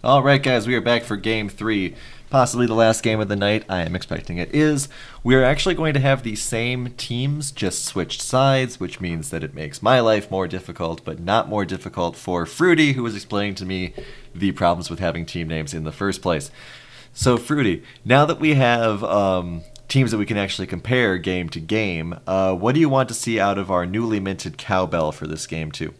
Alright guys, we are back for game 3, possibly the last game of the night. I am expecting it is. We are actually going to have the same teams, just switched sides, which means that it makes my life more difficult, but not more difficult for Fruity, who was explaining to me the problems with having team names in the first place. So Fruity, now that we have teams that we can actually compare game to game, what do you want to see out of our newly minted cowbell for this game 2?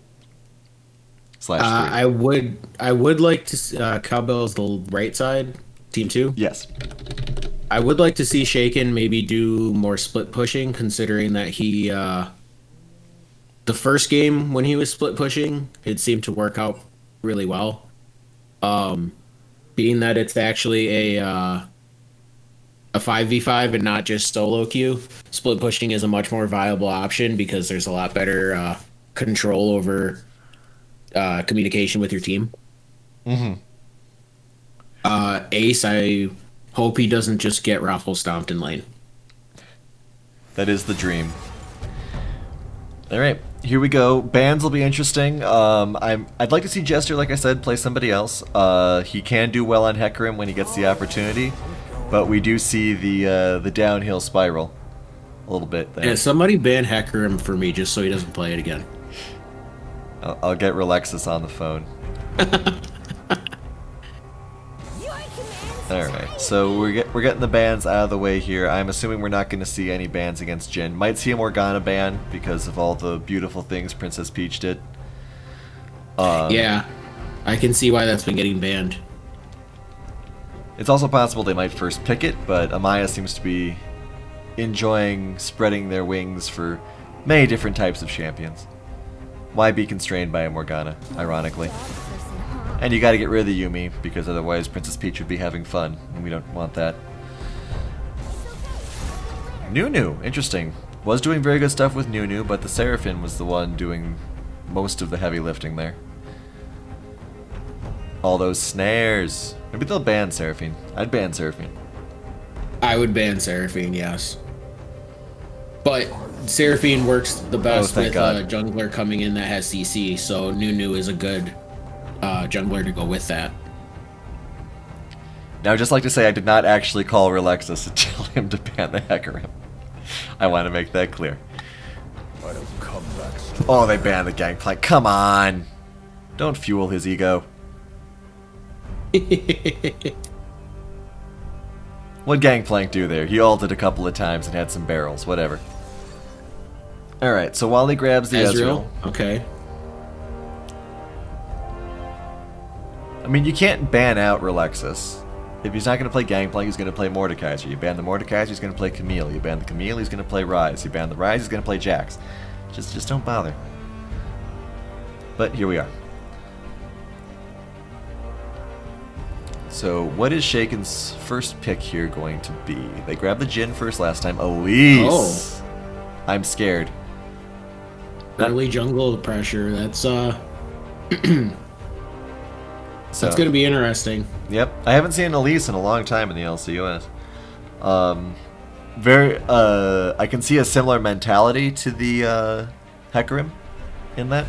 I would like to cowbell's the right side, team 2. Yes. I would like to see Shaken maybe do more split pushing, considering that he the first game when he was split pushing, it seemed to work out really well. Being that it's actually a 5v5 and not just solo queue, split pushing is a much more viable option because there's a lot better control over communication with your team. Mm-hmm. Ace, I hope he doesn't just get raffle stomped in lane. That is the dream. Alright, here we go. Bans will be interesting. I'd like to see Jester, like I said, play somebody else. He can do well on Hecarim when he gets the opportunity, but we do see the downhill spiral a little bit there. Yeah, somebody ban Hecarim for me just so he doesn't play it again. I'll get Relexus on the phone. Alright, so we're getting the bans out of the way here. I'm assuming we're not going to see any bans against Jhin. Might see a Morgana ban because of all the beautiful things Princess Peach did. Yeah, I can see why that's been getting banned. It's also possible they might first pick it, but Amaya seems to be enjoying spreading their wings for many different types of champions. Why be constrained by a Morgana, ironically? And you gotta get rid of the Yuumi, because otherwise Princess Peach would be having fun, and we don't want that. Nunu, interesting. Was doing very good stuff with Nunu, but the Seraphine was the one doing most of the heavy lifting there. All those snares. Maybe they'll ban Seraphine. I'd ban Seraphine. I would ban Seraphine, yes. But Seraphine works the best with a jungler coming in that has CC, so Nunu is a good jungler to go with that. Now, I'd just like to say I did not actually call Relexus and tell him to ban the Hecarim. I want to make that clear. Oh, they banned the Gangplank. Come on! Don't fuel his ego. What'd Gangplank do there? He ulted a couple of times and had some barrels. Whatever. Alright, so Wally grabs the Ezreal. Okay. I mean, you can't ban out Relexus. If he's not going to play Gangplank, he's going to play Mordekaiser. You ban the Mordekaiser, he's going to play Camille. You ban the Camille, he's going to play Ryze. You ban the Ryze, he's going to play Jax. Just don't bother. But here we are. So, what is Shaken's first pick here going to be? They grabbed the Jhin first last time. Elise! Oh. I'm scared. Early jungle pressure, that's that's gonna be interesting. Yep. I haven't seen Elise in a long time in the LCUS. I can see a similar mentality to the Hecarim in that.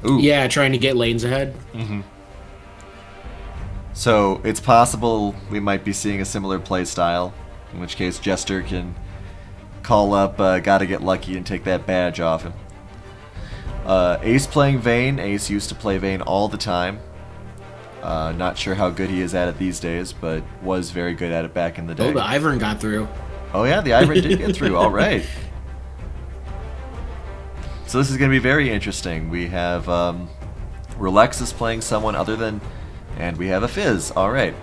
Ooh. Yeah, trying to get lanes ahead. Mm-hmm. So it's possible we might be seeing a similar play style, in which case Jester can call up Gotta Get Lucky and take that badge off him. Ace playing Vayne. Ace used to play Vayne all the time. Not sure how good he is at it these days, but was very good at it back in the day. Oh, the IVERN got through. Oh yeah, the IVERN did get through. All right. So this is going to be very interesting. We have Relexus playing someone other than... And we have a Fizz. Alright.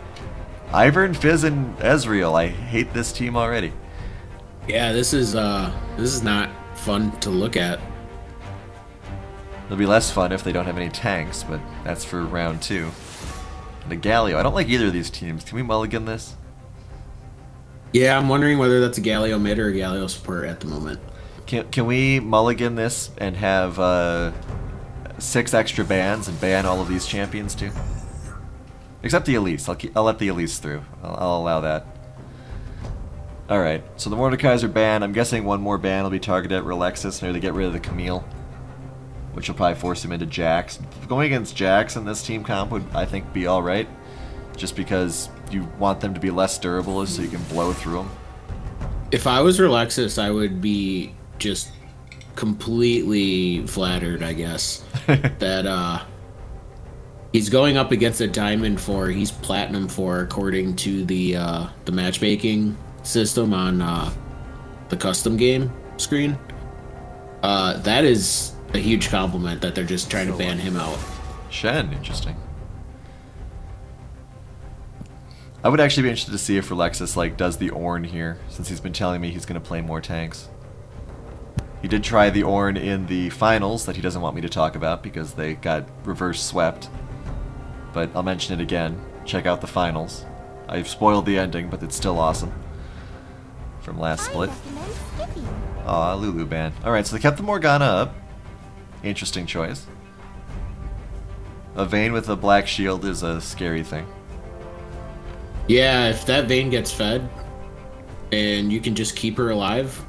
IVERN, Fizz, and Ezreal. I hate this team already. Yeah, this is not fun to look at. It'll be less fun if they don't have any tanks, but that's for round 2. And a Galio. I don't like either of these teams. Can we mulligan this? Yeah, I'm wondering whether that's a Galio mid or a Galio support at the moment. Can we mulligan this and have 6 extra bans and ban all of these champions too? Except the Elise. I'll let the Elise through. I'll allow that. Alright, so the Mordekaiser ban. I'm guessing one more ban will be targeted at Relexus in order to get rid of the Camille. which will probably force him into Jax. Going against Jax in this team comp would, I think, be alright, just because you want them to be less durable so you can blow through them. If I was Relexus, I would be just completely flattered, I guess, that he's going up against a Diamond 4, he's Platinum 4, according to the matchmaking system on the custom game screen. That is a huge compliment that they're just trying to ban him out. Shen, interesting. I would actually be interested to see if Relexus like does the Ornn here, since he's been telling me he's going to play more tanks. He did try the Ornn in the finals that he doesn't want me to talk about because they got reverse swept. But I'll mention it again. Check out the finals. I've spoiled the ending, but it's still awesome. From last split. Aw, Lulu ban. Alright, so they kept the Morgana up. Interesting choice. A Vayne with a black shield is a scary thing. Yeah, if that Vayne gets fed, and you can just keep her alive.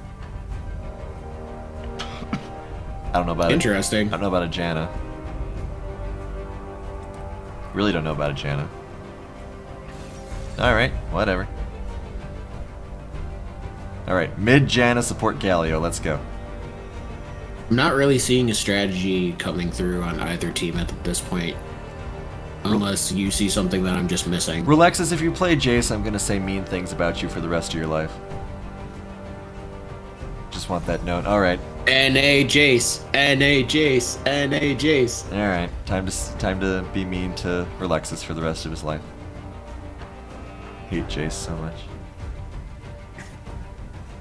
I don't know about Interesting. I don't know about a Janna. Really don't know about a Janna. Alright, whatever. Alright, mid Janna support Galio, let's go. I'm not really seeing a strategy coming through on either team at this point. Unless you see something that I'm just missing. Relexus, if you play Jace, I'm gonna say mean things about you for the rest of your life. Just want that known. Alright. N.A. Jace. N.A. Jace. N.A. Jace. Alright, time to be mean to Relexus for the rest of his life. Hate Jace so much.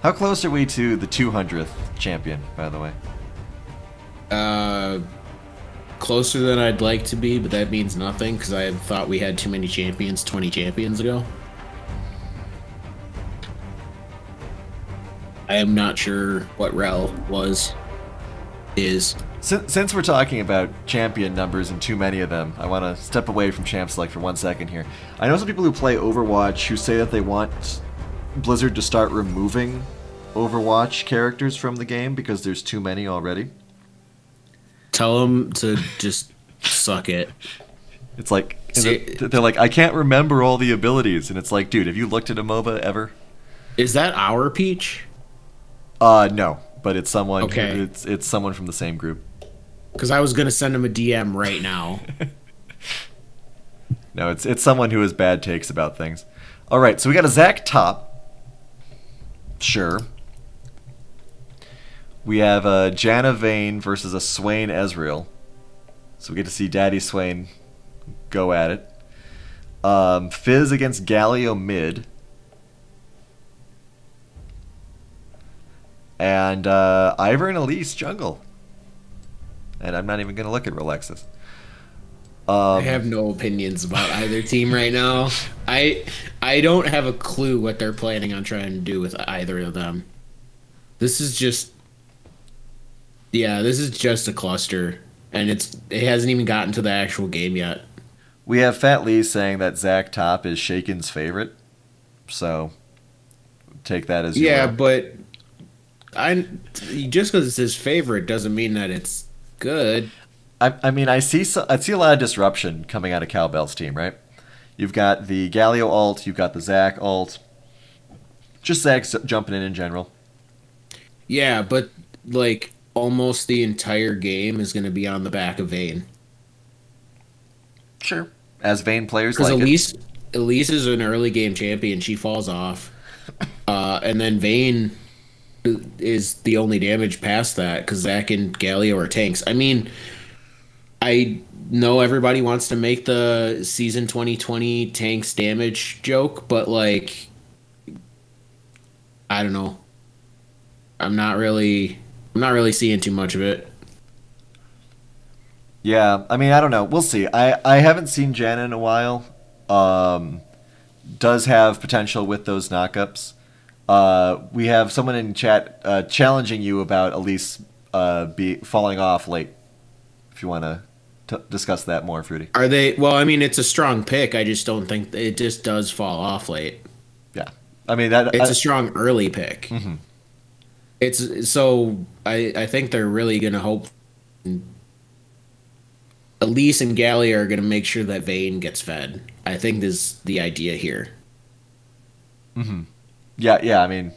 How close are we to the 200th champion, by the way? Closer than I'd like to be, but that means nothing because I thought we had too many champions 20 champions ago. I am not sure what Rel is. Since we're talking about champion numbers and too many of them, I want to step away from Champ Select for 1 second here. I know some people who play Overwatch who say that they want Blizzard to start removing Overwatch characters from the game because there's too many already. Tell them to just suck it. It's like, they're like, I can't remember all the abilities. And it's like, dude, have you looked at a MOBA ever? Is that our Peach? No, but it's someone. Okay. It's someone from the same group. Because I was gonna send him a DM right now. No, it's someone who has bad takes about things. All right, so we got a Zac top. Sure. We have a Janna Vayne versus a Swain Ezreal. So we get to see Daddy Swain go at it. Fizz against Galio mid. And IVERN Elise jungle. And I'm not even going to look at Relexus. I have no opinions about either team right now. I don't have a clue what they're planning on trying to do with either of them. This is just... Yeah, this is just a cluster. And it hasn't even gotten to the actual game yet. We have Fat Lee saying that Zac top is Shaken's favorite. So, take that as you will. But... just because it's his favorite doesn't mean that it's good. I mean, I see a lot of disruption coming out of Cowbell's team, right? You've got the Galio ult, you've got the Zac ult. Just Zac's jumping in general. Yeah, but like almost the entire game is going to be on the back of Vayne. Sure. As Vayne players like Elise is an early game champion. She falls off. And then Vayne is the only damage past that because Zac and Galio are tanks. I mean, I know everybody wants to make the season 2020 tanks damage joke, but like, I don't know. I'm not really seeing too much of it. Yeah, I mean, I don't know. We'll see. I haven't seen Janna in a while. Does have potential with those knockups. We have someone in chat challenging you about Elise falling off late. If you want to discuss that more, Fruity. Are they? Well, I mean, it's a strong pick. I just don't think it just does fall off late. Yeah, I mean it's a strong early pick. Mm-hmm. It's so I think they're really gonna hope Elise and Gallia are going to make sure that Vayne gets fed. I think this is the idea here. Mm-hmm. Yeah. I mean,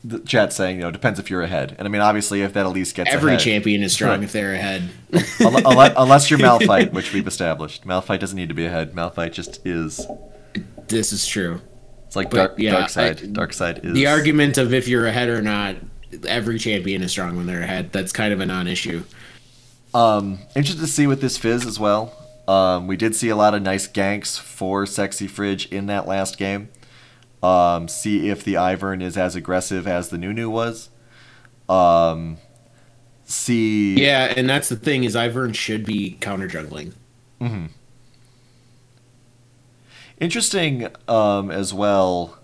the chat's saying, depends if you're ahead. And I mean, obviously, if that Elise gets Every ahead, champion is strong if they're ahead. Unless you're Malphite, which we've established. Malphite doesn't need to be ahead. Malphite just is. This is true. It's like dark side. Dark side is... The argument of if you're ahead or not, every champion is strong when they're ahead. That's kind of a non-issue. Interested to see with this Fizz as well. We did see a lot of nice ganks for Sexy Fridge in that last game. See if the IVERN is as aggressive as the Nunu was. Yeah, and that's the thing, is IVERN should be counter-jungling. Mm-hmm. Interesting as well,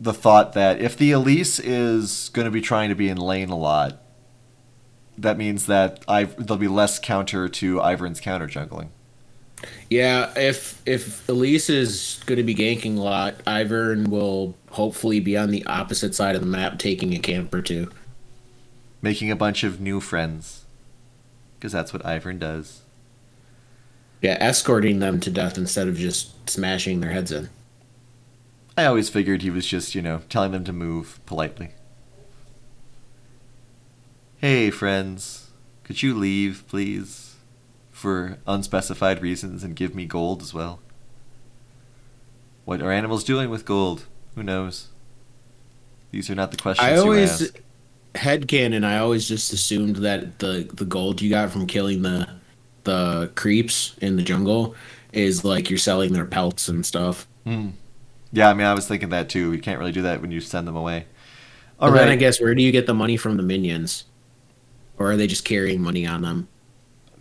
the thought that if the Elise is going to be trying to be in lane a lot, that means that there'll be less counter to IVERN's counter jungling. Yeah, if Elise is going to be ganking a lot, IVERN will hopefully be on the opposite side of the map taking a camp or two. Making a bunch of new friends. Because that's what IVERN does. Yeah, escorting them to death instead of just smashing their heads in. I always figured he was just, telling them to move politely. Hey, friends. Could you leave, please? For unspecified reasons and give me gold as well. What are animals doing with gold? Who knows? These are not the questions you ask. Headcanon, I always just assumed that the gold you got from killing the creeps in the jungle is like you're selling their pelts and stuff. Yeah, I mean, I was thinking that too. You can't really do that when you send them away. All right. Then I guess, where do you get the money from the minions? Or are they just carrying money on them?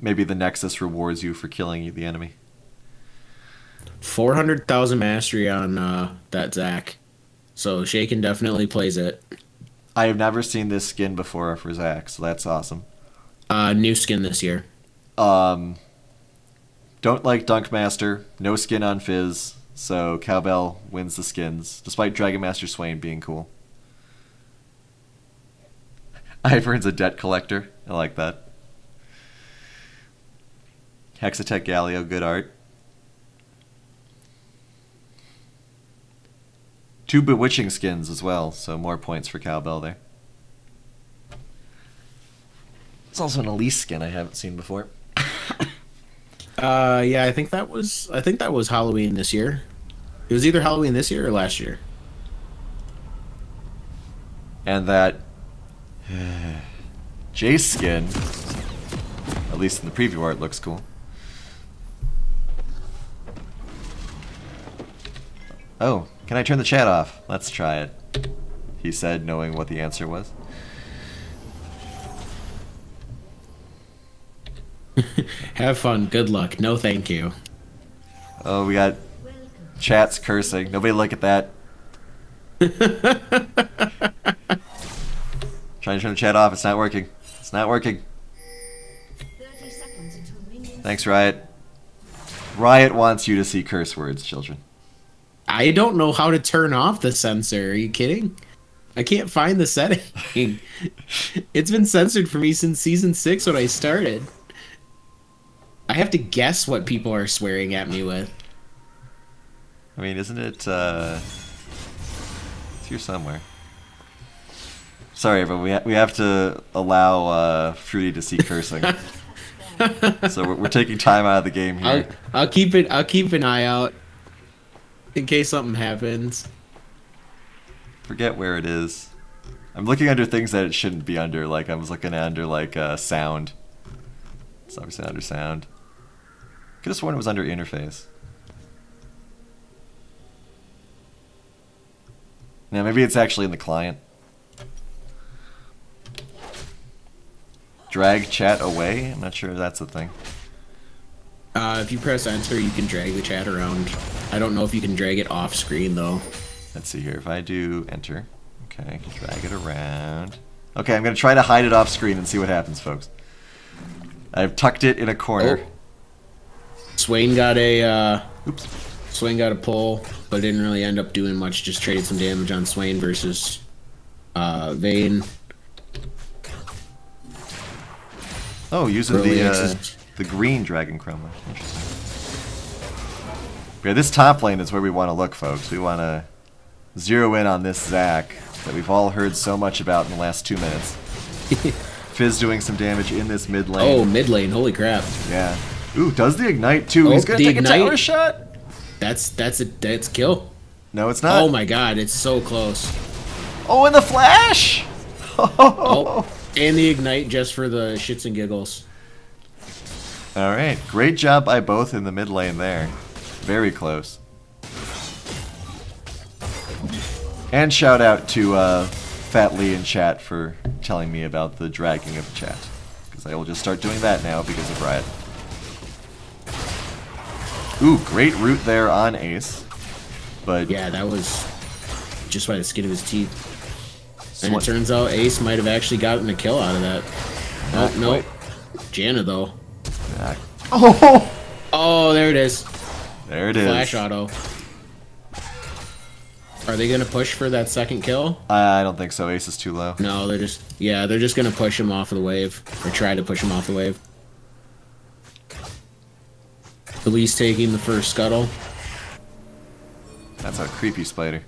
Maybe the Nexus rewards you for killing the enemy. 400,000 mastery on that Zac. So Shaken definitely plays it. I have never seen this skin before for Zac, so that's awesome. New skin this year. Don't like Dunkmaster. No skin on Fizz. So Cowbell wins the skins, despite Dragon Master Swain being cool. Ivern's a debt collector. I like that. Hexatech Galio, good art. 2 Bewitching skins as well, so more points for Cowbell there. There's also an Elise skin I haven't seen before. Yeah, I think that was Halloween this year. It was either Halloween this year or last year. And that Jace skin, at least in the preview art, looks cool. Oh, can I turn the chat off? Let's try it, he said, knowing what the answer was. Have fun. Good luck. No thank you. Oh, we got chats cursing. Nobody look at that. Trying to turn the chat off. It's not working. It's not working. 30 seconds until minions. Thanks, Riot. Riot wants you to see curse words, children. I don't know how to turn off the censor. Are you kidding? I can't find the setting. It's been censored for me since Season 6 when I started. I have to guess what people are swearing at me with. I mean, isn't it, it's here somewhere. Sorry, but we have to allow Fruity to see cursing. So we're taking time out of the game here. I'll keep an eye out in case something happens. Forget where it is. I'm looking under things that it shouldn't be under. Like I was looking under sound. It's obviously under sound. Could have sworn it was under interface. Now maybe it's actually in the client. Drag chat away? I'm not sure if that's a thing. If you press enter, you can drag the chat around. I don't know if you can drag it off screen though. Let's see here. If I do enter, okay, I can drag it around. Okay, I'm gonna try to hide it off screen and see what happens, folks. I've tucked it in a corner. Oh. Swain got a Oops. Swain got a pull, but didn't really end up doing much. Just traded some damage on Swain versus Vayne. Oh, using the The green Dragon Chroma. Interesting. Yeah, this top lane is where we want to look, folks. We want to zero in on this Zac that we've all heard so much about in the last 2 minutes. Fizz doing some damage in this mid lane. Oh, mid lane. Holy crap. Yeah. Ooh, does the Ignite too. He's going to take a tower shot. That's a kill. No, it's not. Oh my god, it's so close. Oh, and the flash! Oh, and the Ignite just for the shits and giggles. Alright, great job by both in the mid lane there. Very close. And shout out to Fat Lee in chat for telling me about the dragging of chat. Because I will just start doing that now because of Riot. Ooh, great root there on Ace. But yeah, that was just by the skin of his teeth. And it turns out Ace might have actually gotten a kill out of that. Oh, no. Janna, though. Oh! Oh, there it is. There it is. Flash auto. Are they going to push for that second kill? I don't think so. Ace is too low. No, they're just going to push him off of the wave. Or try to push him off the wave. Elise taking the first scuttle. That's a creepy spider.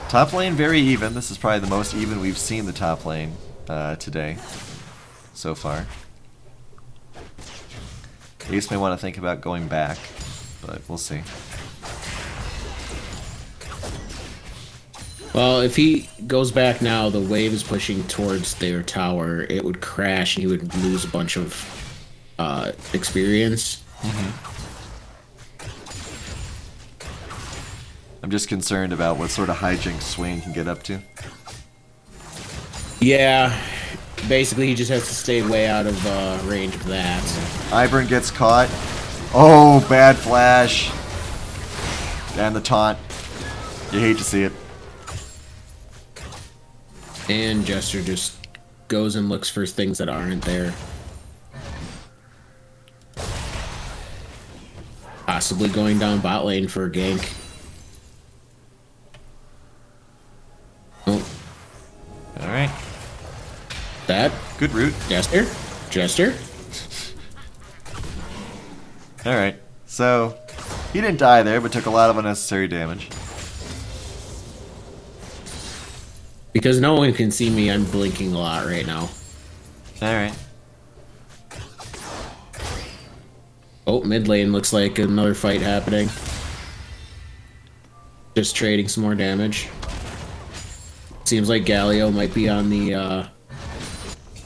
Top lane very even. This is probably the most even we've seen the top lane today so far. Ace may want to think about going back, but we'll see. Well, if he goes back now, the wave is pushing towards their tower. It would crash and he would lose a bunch of experience. I'm just concerned about what sort of hijinks Swain can get up to. Yeah, basically he just has to stay way out of range of that. IVERN gets caught. Oh, bad flash. And the taunt. You hate to see it. And Jester just goes and looks for things that aren't there. Possibly going down bot lane for a gank. Oh. Alright. That? Good route. Jester? Jester? Alright. So, he didn't die there, but took a lot of unnecessary damage. Because no one can see me, I'm blinking a lot right now. Alright. Oh, mid lane looks like another fight happening. Just trading some more damage. Seems like Galio might be on the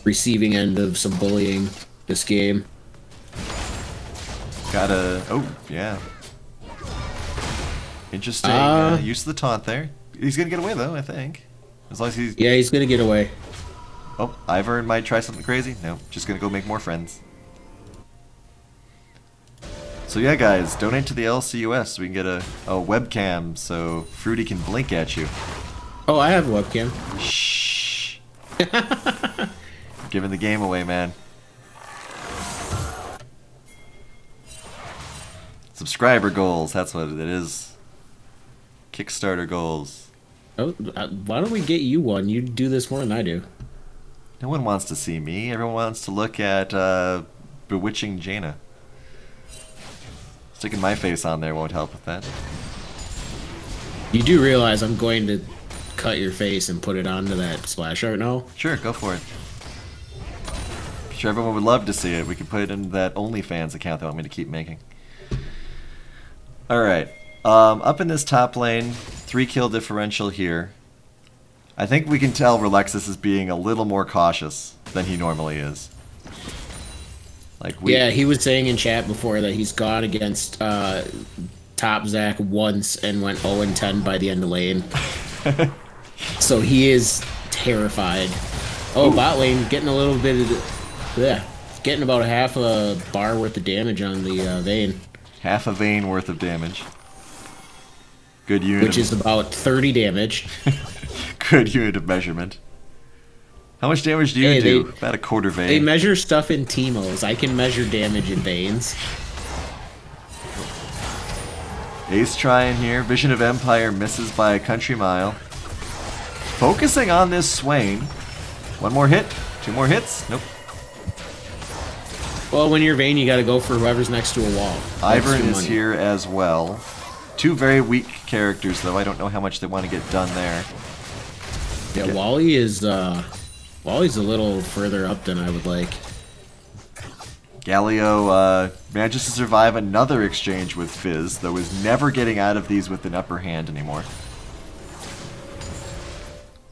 receiving end of some bullying this game. Gotta... Oh, yeah. Interesting use of the taunt there. He's gonna get away, though, I think. As long as he's... Yeah, he's gonna get away. Oh, IVERN might try something crazy. No, just gonna go make more friends. So yeah, guys, donate to the LCUS so we can get a webcam so Fruity can blink at you. Oh, I have a webcam. Shh. Giving the game away, man. Subscriber goals, that's what it is. Kickstarter goals. Oh, why don't we get you one? You do this more than I do. No one wants to see me. Everyone wants to look at bewitching Jaina. Sticking my face on there won't help with that. You do realize I'm going to cut your face and put it onto that splash art now? Sure, go for it. I'm sure everyone would love to see it. We could put it in that OnlyFans account they want me to keep making. Alright. Up in this top lane, 3-kill differential here. I think we can tell Relexus is being a little more cautious than he normally is. Yeah, he was saying in chat before that he's gone against top Zac once and went 0-10 by the end of lane. So he is terrified. Oh, bot lane getting a little bit of... Yeah, getting about a half a bar worth of damage on the Vayne. Half a Vayne worth of damage. Good unit. Which is about 30 damage. Good unit of measurement. How much damage do you do? About a quarter Vayne. They measure stuff in Teemos. I can measure damage in Vaynes. Ace trying here. Vision of Empire misses by a country mile. Focusing on this Swain. One more hit. 2 more hits? Nope. Well, when you're Vayne, you got to go for whoever's next to a wall. IVERN is here as well. 2 very weak characters, though. I don't know how much they want to get done there. Yeah, okay. Wally is Wally's a little further up than I would like. Galio manages to survive another exchange with Fizz, though is never getting out of these with an upper hand anymore.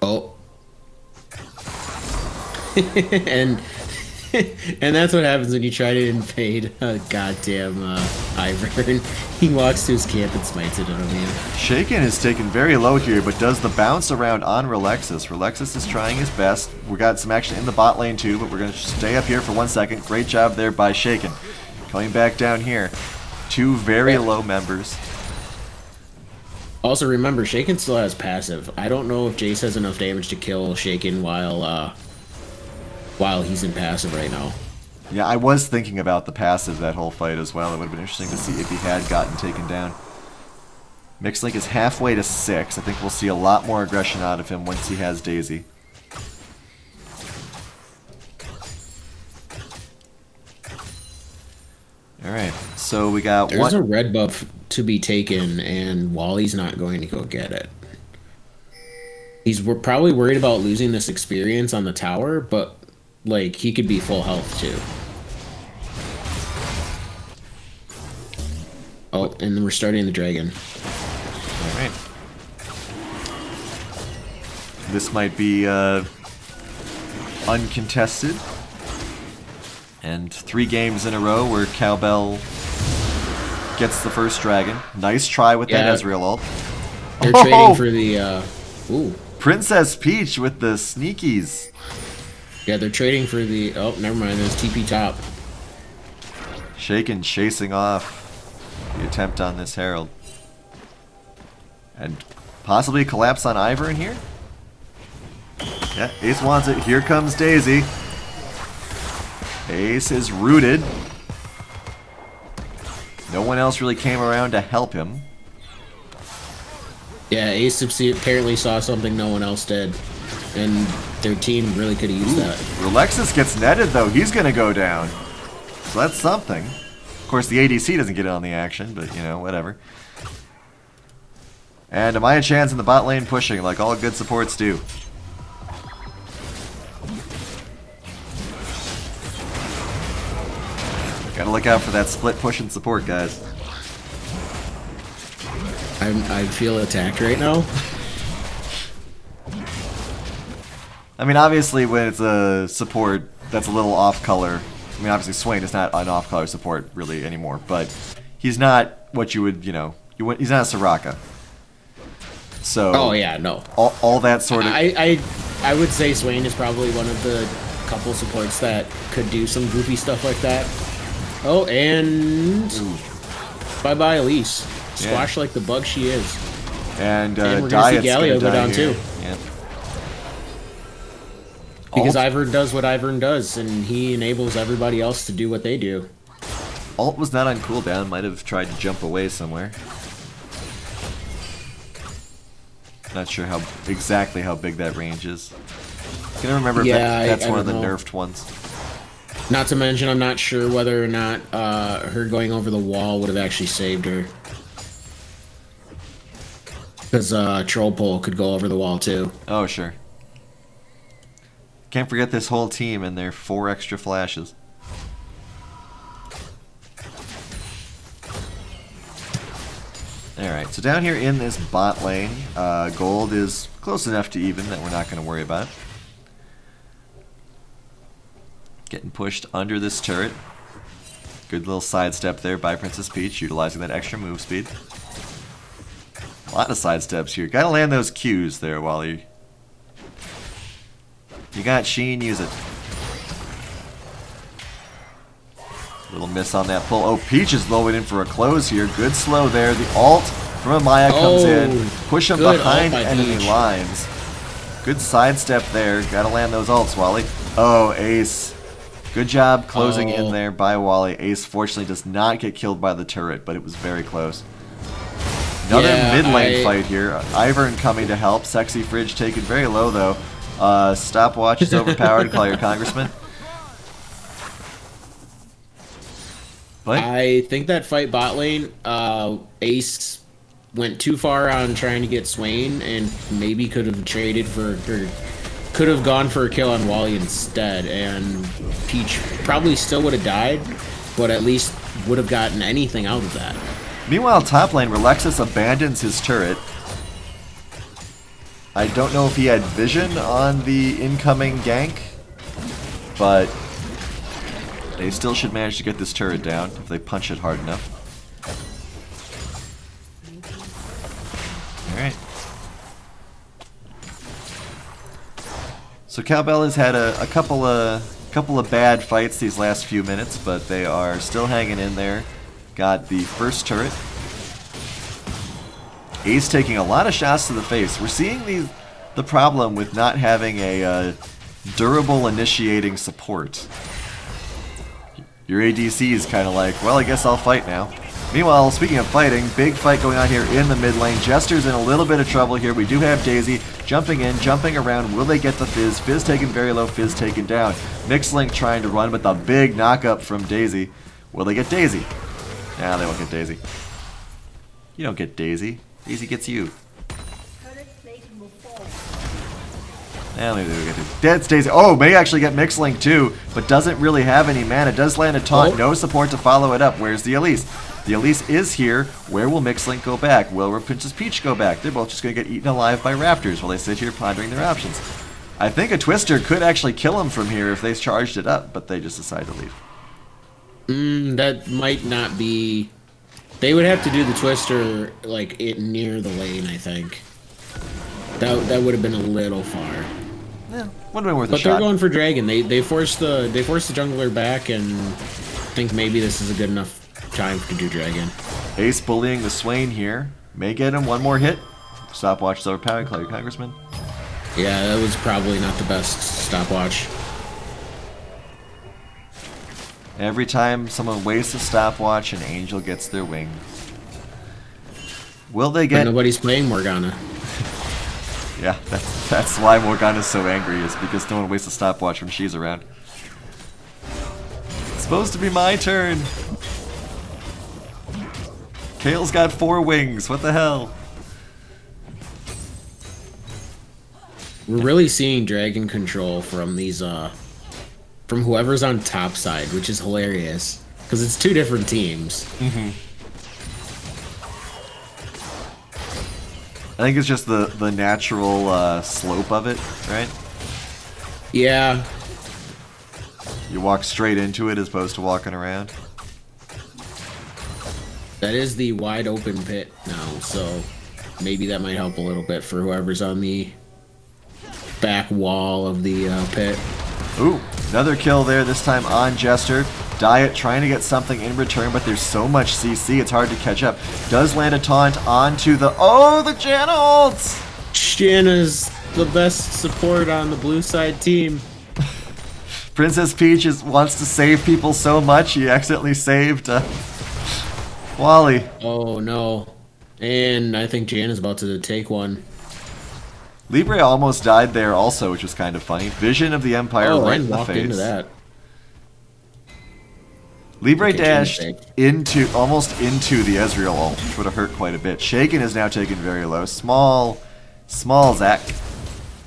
Oh. and that's what happens when you try to invade a goddamn IVERN. He walks to his camp and smites it on him. SHEN is taken very low here, but does the bounce around on Relexus. Relexus is trying his best. We got some action in the bot lane too, but we're going to stay up here for 1 second. Great job there by SHEN. Coming back down here. 2 very low members. Also remember, SHEN still has passive. I don't know if Jace has enough damage to kill SHEN while he's in passive right now. Yeah, I was thinking about the passive that whole fight as well. It would have been interesting to see if he had gotten taken down. Mixlink is halfway to 6. I think we'll see a lot more aggression out of him once he has Daisy. Alright, so we got There's a red buff to be taken, and Wally's not going to go get it. We're probably worried about losing this experience on the tower, but like, he could be full health too. Oh, and then we're starting the dragon. Alright. This might be uncontested. And 3 games in a row where Cowbell gets the first dragon. Nice try with that Ezreal ult. They're trading for the ooh. Princess Peach with the sneakies. Yeah, they're trading for the... Oh, never mind. There's TP top. SHEN chasing off the attempt on this Herald. And possibly collapse on IVERN here? Yeah, Ace wants it. Here comes Daisy. Ace is rooted. No one else really came around to help him. Yeah, Ace apparently saw something no one else did. And their team really could have used that. Relexus gets netted, though. He's going to go down. So that's something. Of course, the ADC doesn't get in on the action, but, you know, whatever. And Amaya Chan's in the bot lane pushing, like all good supports do. Gotta look out for that split push and support, guys. I feel attacked right now. I mean, obviously, when it's a support that's a little off-color, I mean, obviously, Swain is not an off-color support, really, anymore, but he's not what you would, you know, he's not a Soraka. So... Oh, yeah, no. All that sort of... I would say Swain is probably one of the couple supports that could do some goofy stuff like that. Oh, and... Bye-bye, Elise. Squash like the bug she is. And we're going to see Galio go down, too. Yeah. Because IVERN does what IVERN does, and he enables everybody else to do what they do. Alt was not on cooldown, might have tried to jump away somewhere. Not sure exactly how big that range is. Can I remember if that's one of the nerfed ones? Not to mention, I'm not sure whether or not her going over the wall would have actually saved her. Because Troll Pole could go over the wall too. Oh, sure. Can't forget this whole team and their 4 extra flashes. Alright, so down here in this bot lane, gold is close enough to even that we're not going to worry about. Getting pushed under this turret. Good little sidestep there by Princess Peach, utilizing that extra move speed. A lot of sidesteps here. Gotta land those Qs there, Wally. You got SHEN, use it. Little miss on that pull. Oh, Peach is low in for a close here. Good slow there. The ult from Amaya comes in. Push him behind enemy lines. Good sidestep there. Gotta land those ults, Wally. Oh, Ace. Good job closing in there by Wally. Ace fortunately does not get killed by the turret, but it was very close. Another mid lane fight here. IVERN coming to help. Sexy Fridge taken very low though. Stopwatch is overpowered. Call your congressman. What? I think that fight bot lane, Ace went too far on trying to get Swain and maybe could have traded for, or could have gone for a kill on Wally instead, and Peach probably still would have died, but at least would have gotten anything out of that. Meanwhile, top lane, Relexus abandons his turret. I don't know if he had vision on the incoming gank, but they still should manage to get this turret down if they punch it hard enough. Alright. So Cowbell has had a couple of bad fights these last few minutes, but they are still hanging in there. Got the first turret. Ace taking a lot of shots to the face. We're seeing the problem with not having a durable initiating support. Your ADC is kind of like, well, I guess I'll fight now. Meanwhile, speaking of fighting, big fight going on here in the mid lane. Jester's in a little bit of trouble here. We do have Daisy jumping in, jumping around. Will they get the Fizz? Fizz taken very low, Fizz taken down. Mixlink trying to run, but the big knock-up from Daisy. Will they get Daisy? Nah, they won't get Daisy. You don't get Daisy. Daisy gets you. Yeah, maybe we get it. That's Daisy. Oh, may actually get Mixlink too, but doesn't really have any mana. Does land a taunt. No support to follow it up. Where's the Elise? The Elise is here. Where will Mixlink go back? Will Princess Peach go back? They're both just going to get eaten alive by raptors while they sit here pondering their options. I think a Twister could actually kill them from here if they charged it up, but they just decide to leave. That might not be... They would have to do the Twister like it near the lane, I think. That would have been a little far. Yeah, would have been worth a shot. But they're going for Dragon. They forced the jungler back, and think maybe this is a good enough time to do Dragon. Ace bullying the Swain here. May get him one more hit. Stopwatch is overpowered. Call your congressman. Yeah, that was probably not the best stopwatch. Every time someone wastes a stopwatch, an angel gets their wings. Will they get... But nobody's playing Morgana. Yeah, that's why Morgana's so angry, is because no one wastes a stopwatch when she's around. It's supposed to be my turn. Kale's got 4 wings. What the hell? We're really seeing Dragon control from these, from whoever's on top side, which is hilarious. Because it's 2 different teams. Mm-hmm. I think it's just the natural slope of it, right? Yeah. You walk straight into it as opposed to walking around. That is the wide open pit now, so maybe that might help a little bit for whoever's on the back wall of the pit. Ooh, another kill there, this time on Jester. Diet trying to get something in return, but there's so much CC, it's hard to catch up. Does land a taunt onto the... Oh, the Janna ults! Janna's the best support on the blue side team. Princess Peach wants to save people so much, he accidentally saved Wally. Oh, no. And I think Janna's about to take one. Libre almost died there also, which was kind of funny. Vision of the Empire right in the face. Into that. Libre dashed almost into the Ezreal ult, which would have hurt quite a bit. Shaken is now taken very low. Small Zac.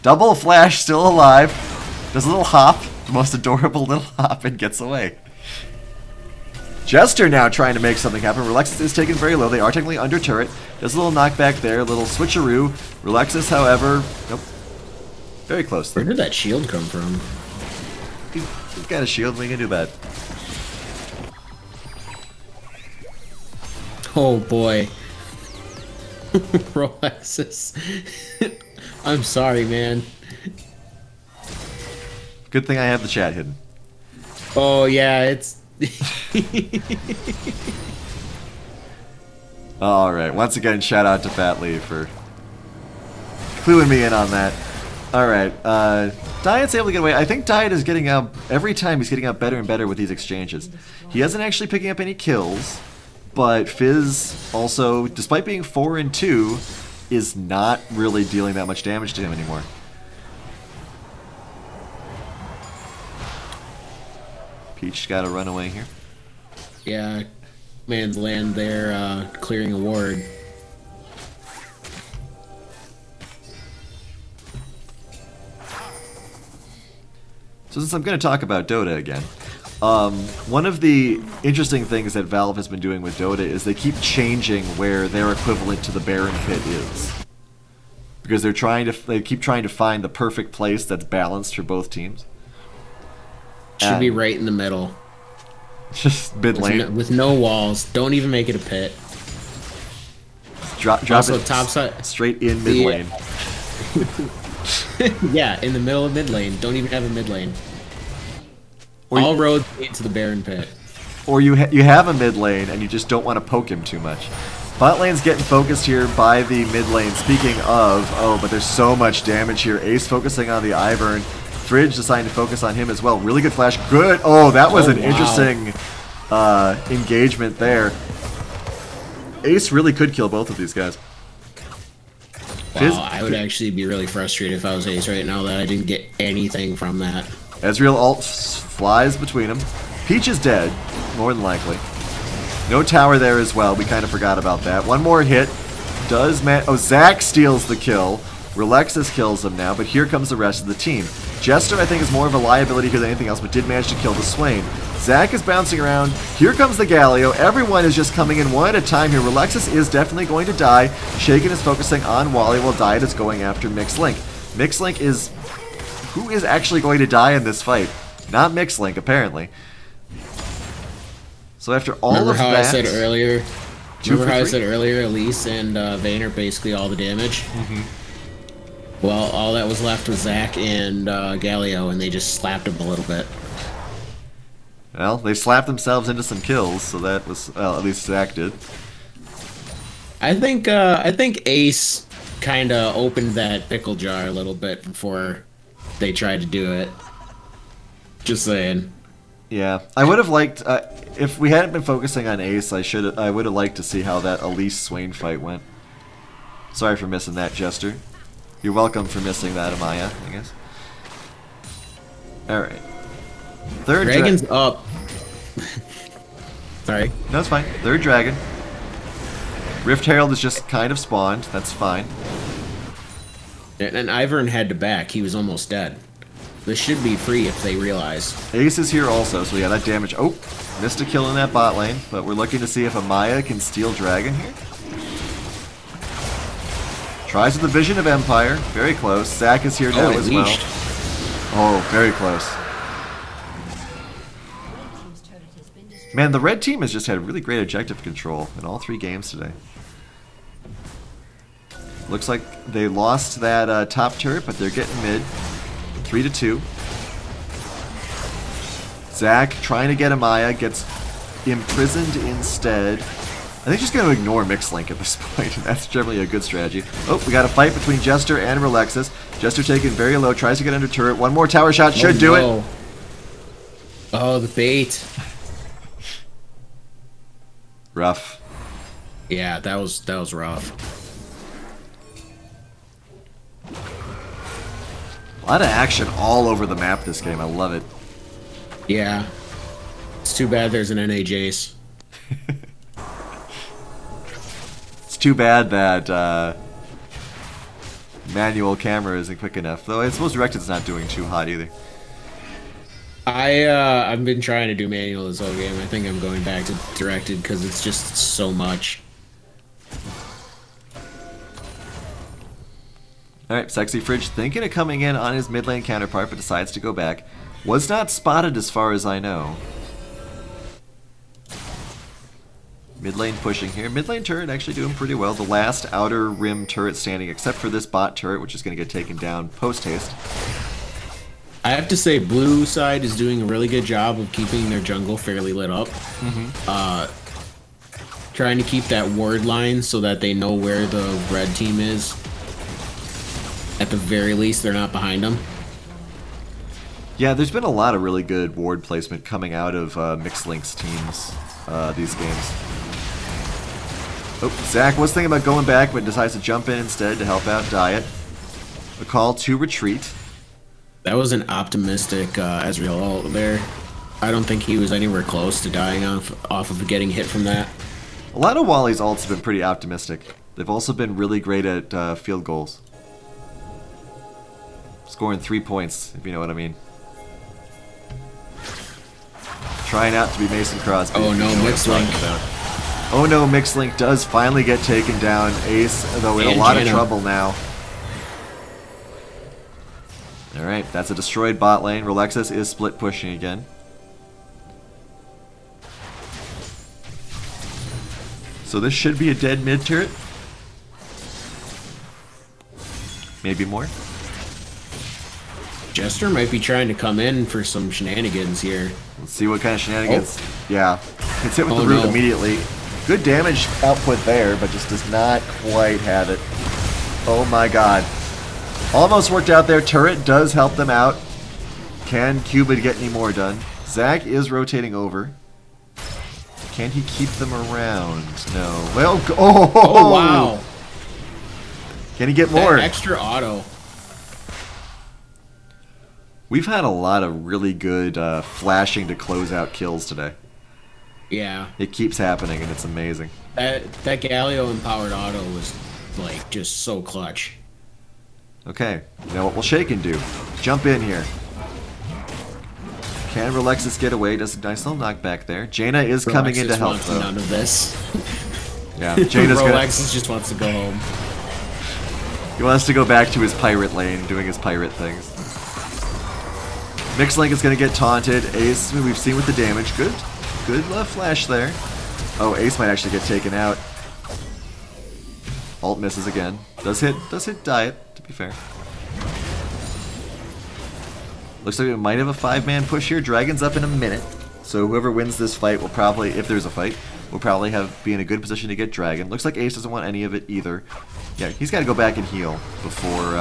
Double Flash still alive. Does a little hop, the most adorable little hop, and gets away. Jester now trying to make something happen. Relexus is taken very low. They are technically under turret. Does a little knockback there, a little switcheroo. Relexus, however, nope. Very close. Where did that shield come from? He's got a shield, what are you gonna do about it? Oh boy. Relexus. I'm sorry, man. Good thing I have the chat hidden. Oh yeah, it's... Alright, once again, shout out to Fat Lee for cluing me in on that. Alright, Diet's able to get away. I think Diet is getting out, every time he's getting out better and better with these exchanges. He isn't actually picking up any kills, but Fizz also, despite being 4 and 2, is not really dealing that much damage to him anymore. Peach got to run away here. Yeah, man's land there, clearing a ward. So since I'm going to talk about Dota again, one of the interesting things that Valve has been doing with Dota is they keep changing where their equivalent to the Baron Pit is. Because they keep trying to find the perfect place that's balanced for both teams. Should be right in the middle. Just mid lane. With no walls. Don't even make it a pit. Drop also, it top side, straight in mid lane. Yeah, in the middle of mid lane. Don't even have a mid lane. All roads lead to the Baron Pit. Or you have a mid lane and you just don't want to poke him too much. Bot lane's getting focused here by the mid lane. Speaking of, oh, but there's so much damage here. Ace focusing on the IVERN. Fridge deciding to focus on him as well. Really good flash. Good. Oh, that was an interesting engagement there. Ace really could kill both of these guys. Wow, I would actually be really frustrated if I was Ace right now that I didn't get anything from that. Ezreal ult flies between them. Peach is dead, more than likely. No tower there as well. We kind of forgot about that. One more hit. Oh, Zac steals the kill. Relexus kills him now, but here comes the rest of the team. Jester, I think, is more of a liability here than anything else, but did manage to kill the Swain. Zac is bouncing around. Here comes the Galio. Everyone is just coming in one at a time here. Relexus is definitely going to die. Shaken is focusing on Wally while Diet is going after Mixlink. Mixlink is... Who is actually going to die in this fight? Not Mixlink, apparently. So after all remember of how that... I said earlier... Remember how I said 3? earlier, Elise and Vayne are basically all the damage? Mm-hmm. Well, all that was left was Zac and Galio, and they just slapped him a little bit. Well, they slapped themselves into some kills, so that was... Well, at least Zac did. I think Ace kind of opened that pickle jar a little bit before they tried to do it. Just saying. Yeah, I would have liked... if we hadn't been focusing on Ace, I would have liked to see how that Elise Swain fight went. Sorry for missing that, Jester. You're welcome for missing that, Amaya, I guess. Alright. Third Dragon's up. Sorry. No, it's fine. Third dragon. Rift Herald is just kind of spawned. That's fine. And IVERN had to back. He was almost dead. This should be free if they realize. Ace is here also, so yeah, that damage... Oh! Missed a kill in that bot lane, but we're looking to see if Amaya can steal dragon here. Tries with the Vision of Empire. Very close. Zac is here now as well. Oh, very close. Man, the red team has just had really great objective control in all 3 games today. Looks like they lost that top turret, but they're getting mid. 3-2. Zac trying to get Amaya, gets imprisoned instead. I think she's going to ignore Mixlink at this point, and that's generally a good strategy. Oh, we got a fight between Jester and Relexus. Jester taken very low, tries to get under turret. One more tower shot should do it. Oh, the bait. Rough. Yeah, that was rough. A lot of action all over the map this game. I love it. Yeah. It's too bad there's an NA Jace. It's too bad that manual camera isn't quick enough. Though I suppose Directed's not doing too hot either. I've been trying to do manual this whole game. I think I'm going back to Directed because it's just so much. Alright, Sexy Fridge thinking of coming in on his mid lane counterpart, but decides to go back. Was not spotted as far as I know. Mid lane pushing here. Mid lane turret actually doing pretty well. The last outer rim turret standing, except for this bot turret, which is going to get taken down post-haste. I have to say, blue side is doing a really good job of keeping their jungle fairly lit up. Trying to keep that ward line so that they know where the red team is. At the very least, they're not behind them. Yeah, there's been a lot of really good ward placement coming out of Mixlink's teams these games. Oh, Zac was thinking about going back, but decides to jump in instead to help out Diet. A call to retreat. That was an optimistic Ezreal ult there. I don't think he was anywhere close to dying off of getting hit from that. A lot of Wally's ults have been pretty optimistic. They've also been really great at field goals. Scoring 3 points, if you know what I mean. Trying out to be Mason Crosby. Oh no, Mixlink. Oh no, Mixlink does finally get taken down. Ace, though, in a lot of trouble now. Alright, that's a destroyed bot lane. Relexus is split pushing again. So this should be a dead mid turret. Maybe more. Jester might be trying to come in for some shenanigans here. Let's see what kind of shenanigans. Oh. Yeah. Gets hit with the root immediately. Good damage output there, but just does not quite have it. Oh my god. Almost worked out there. Turret does help them out. Can Cupid get any more done? Zach is rotating over. Can he keep them around? No. Well, oh wow. Can he get more? That extra auto. We've had a lot of really good flashing to close out kills today. Yeah. It keeps happening, and it's amazing. That Galio empowered auto was like just so clutch. Okay, you know what will Shaken do? Jump in here. Can Relexus get away? Does a nice little knockback there. Jaina is coming in to help, though. None of this. Yeah, Jaina's Relexus just wants to go home. He wants to go back to his pirate lane, doing his pirate things. Mixlink is going to get taunted. Ace, we've seen with the damage. Good left flash there. Oh, Ace might actually get taken out. Ult misses again. Does hit Diet, to be fair. Looks like we might have a 5-man push here. Dragon's up in a minute. So whoever wins this fight will probably, if there's a fight, will probably be in a good position to get Dragon. Looks like Ace doesn't want any of it either. Yeah, he's got to go back and heal before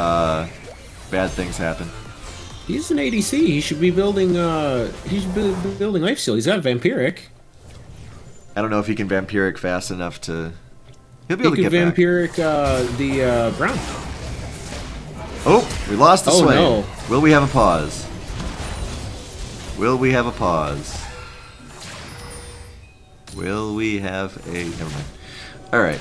bad things happen. He's an ADC. He should be building. Building lifesteal. He's got Vampiric. I don't know if he can Vampiric fast enough to. He'll be able to get Vampiric the Brown. Oh, we lost the swing. No. Will we have a pause? Will we have a pause? Will we have a? Never mind. All right.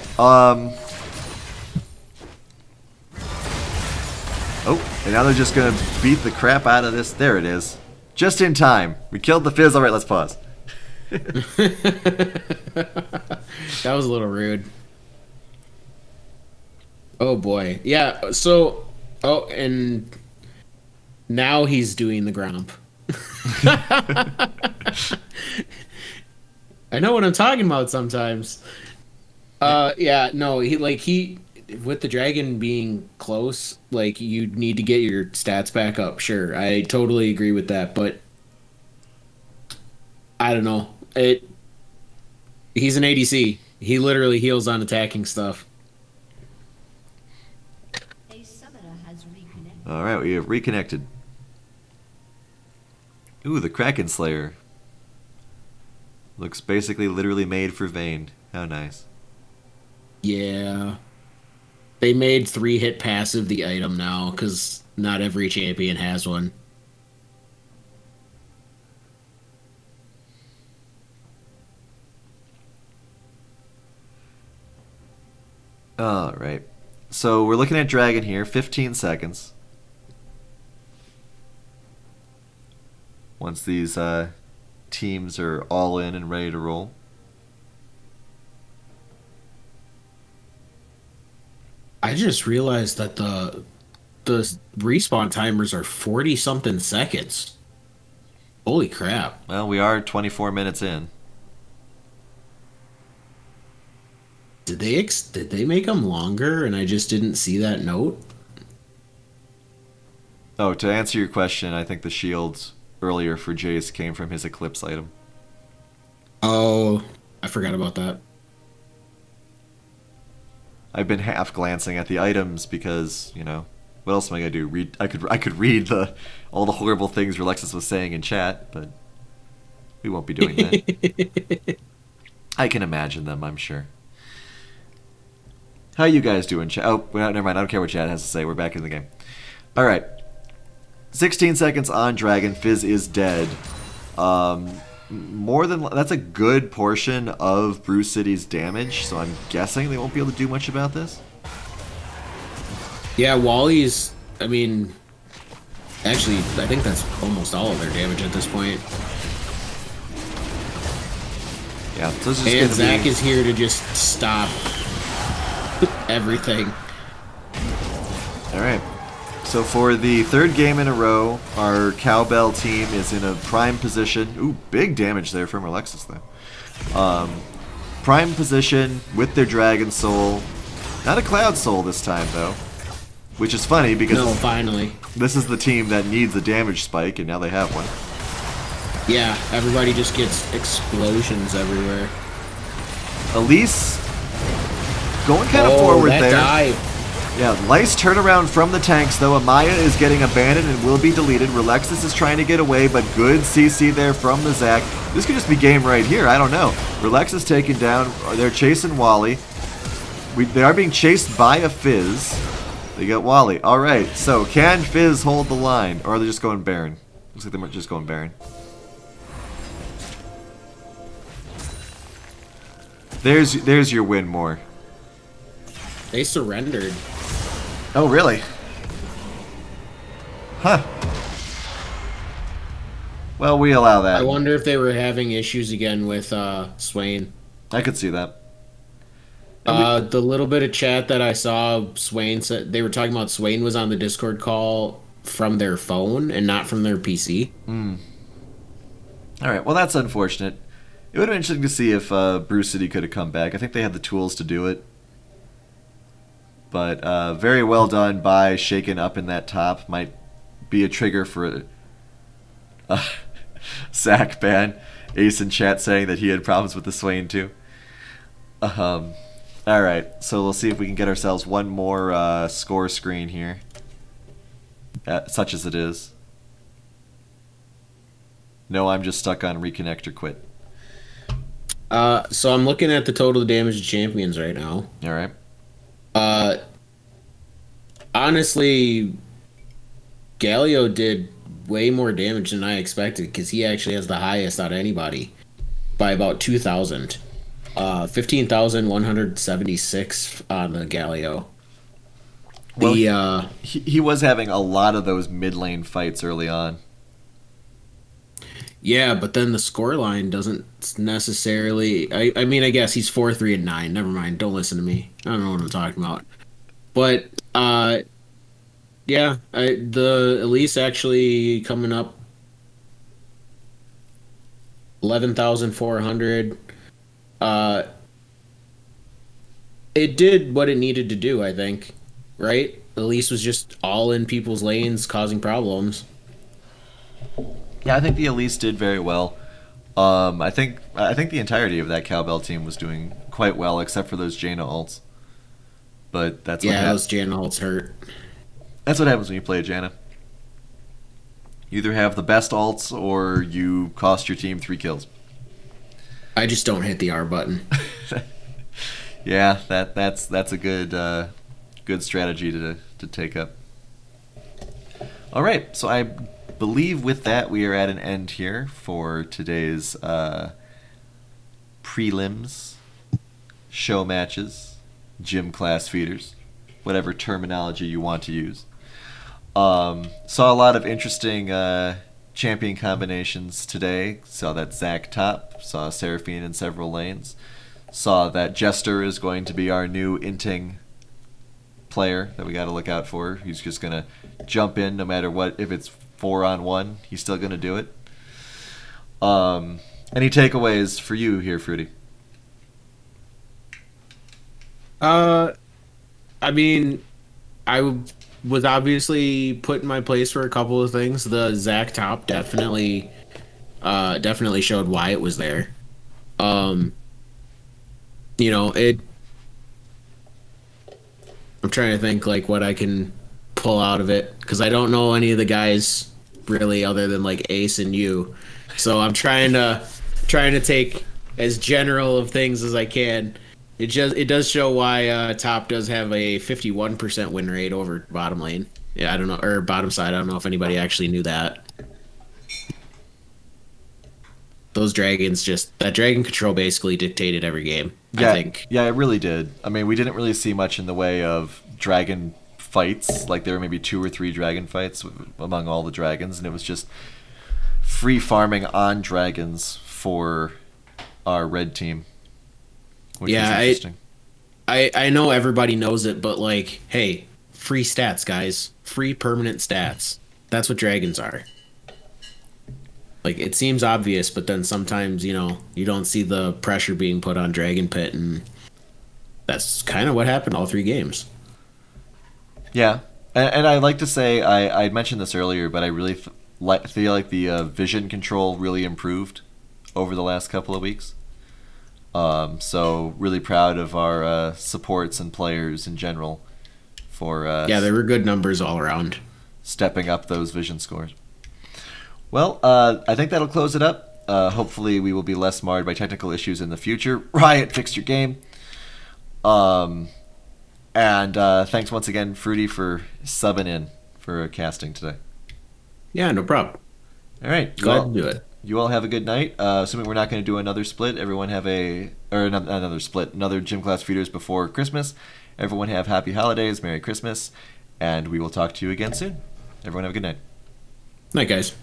Oh, and now they're just gonna beat the crap out of this. There it is. Just in time. We killed the Fizz. All right, let's pause. That was a little rude. Oh boy. Yeah, so and now he's doing the Gromp. I know what I'm talking about sometimes. Yeah, no, he with the dragon being close, like, you need to get your stats back up. Sure, I totally agree with that, but I don't know. He's an ADC. He literally heals on attacking stuff. A summoner has reconnected. All right, we have reconnected. Ooh, the Kraken Slayer. Looks basically literally made for Vayne. How nice. Yeah. They made 3-hit passive the item now, because not every champion has one. Alright. So we're looking at Dragon here, 15 seconds. Once these teams are all in and ready to roll. I just realized that the respawn timers are 40-something seconds. Holy crap. Well, we are 24 minutes in. Did they make them longer and I just didn't see that note? Oh, to answer your question, I think the shields earlier for Jace came from his Eclipse item. Oh, I forgot about that. I've been half glancing at the items because, you know, what else am I gonna do? I could read all the horrible things Relexus was saying in chat, but we won't be doing that. I can imagine them, I'm sure. How you guys doing, chat? Oh, well, never mind. I don't care what chat has to say. We're back in the game. All right. 16 seconds on Dragon. Fizz is dead. That's a good portion of Brew City's damage, so I'm guessing they won't be able to do much about this. Yeah, Wally's, I mean, actually, I think that's almost all of their damage at this point. Yeah, so it's just and Zach is here to just stop everything. All right. So for the third game in a row, our Cowbell team is in a prime position. Ooh, big damage there from Alexis, though. Prime position with their Dragon Soul. Not a Cloud Soul this time, though. Which is funny because finally, this is the team that needs a damage spike, and now they have one. Yeah, everybody just gets explosions everywhere. Elise going kind of forward there. Dive. Yeah, nice turnaround from the tanks, though. Amaya is getting abandoned and will be deleted. Relexis is trying to get away, but good CC there from the Zac. This could just be game right here. I don't know. Relexis taken down. They're chasing Wally. They are being chased by a Fizz. They got Wally. All right, so can Fizz hold the line, or are they just going Baron? Looks like they're just going Baron. There's your win, more. They surrendered. Oh, really? Huh. Well, we allow that. I wonder if they were having issues again with Swain. I could see that. The little bit of chat that I saw, Swain said they were talking about Swain was on the Discord call from their phone and not from their PC. All right. Well, that's unfortunate. It would have been interesting to see if Brew City could have come back. I think they had the tools to do it. But very well done by Shaken up in that top. Might be a trigger for a Zac ban. Ace in chat saying that he had problems with the Swain too. Alright, so we'll see if we can get ourselves one more score screen here. Such as it is. No, I'm just stuck on reconnect or quit. So I'm looking at the total damage to champions right now. Alright. Honestly, Galio did way more damage than I expected because he actually has the highest out of anybody by about 2,000. 15,176 on the Galio. Well, he was having a lot of those mid lane fights early on. Yeah, but then the scoreline doesn't necessarily. I mean, I guess he's 4-3-9. Never mind. Don't listen to me. I don't know what I'm talking about. But yeah, the Elise actually coming up 11,400. It did what it needed to do, I think. Right? Elise was just all in people's lanes, causing problems. Yeah, I think the Elise did very well. I think the entirety of that Cowbell team was doing quite well, except for those Jaina ults. But that's what those Jaina ults hurt. That's what happens when you play a Jaina. You either have the best ults or you cost your team 3 kills. I just don't hit the R button. Yeah, that's a good good strategy to take up. All right, so I believe with that we are at an end here for today's prelims, show matches, gym class feeders, whatever terminology you want to use. Saw a lot of interesting champion combinations today. Saw that Zac top, saw Seraphine in several lanes. Saw that Jester is going to be our new inting player that we got to look out for. He's just going to jump in no matter what. If it's 4-on-1, he's still going to do it. Any takeaways for you here, Fruity? I mean, I was obviously put in my place for a couple of things. The Zac top definitely showed why it was there. You know, I'm trying to think like what I can pull out of it because I don't know any of the guys really other than like Ace and you. So I'm trying to take as general of things as I can. It does show why top does have a 51% win rate over bottom lane. Yeah, I don't know, or bottom side. I don't know if anybody actually knew that. those dragons that dragon control basically dictated every game. Yeah, I think. Yeah, it really did. I mean, we didn't really see much in the way of dragon fights. Like there were maybe 2 or 3 dragon fights among all the dragons, and it was just free farming on dragons for our red team, which was interesting. I know everybody knows it, but like, hey, free stats, guys. Free permanent stats. That's what dragons are. Like, it seems obvious, but then sometimes, you know, you don't see the pressure being put on Dragon Pit, and that's kind of what happened all 3 games. Yeah, and I'd like to say, I mentioned this earlier, but I really feel like the vision control really improved over the last couple of weeks. So really proud of our supports and players in general for yeah, there were good numbers all around, stepping up those vision scores. Well, I think that'll close it up. Hopefully we will be less marred by technical issues in the future. Riot, fix your game. And thanks once again, Fruity, for subbing in for casting today. Yeah, no problem. All right. Glad to do it. You all have a good night. Assuming we're not going to do another split, everyone have another gym class feeders before Christmas. Everyone have happy holidays, Merry Christmas, and we will talk to you again soon. Everyone have a good night. Night, guys.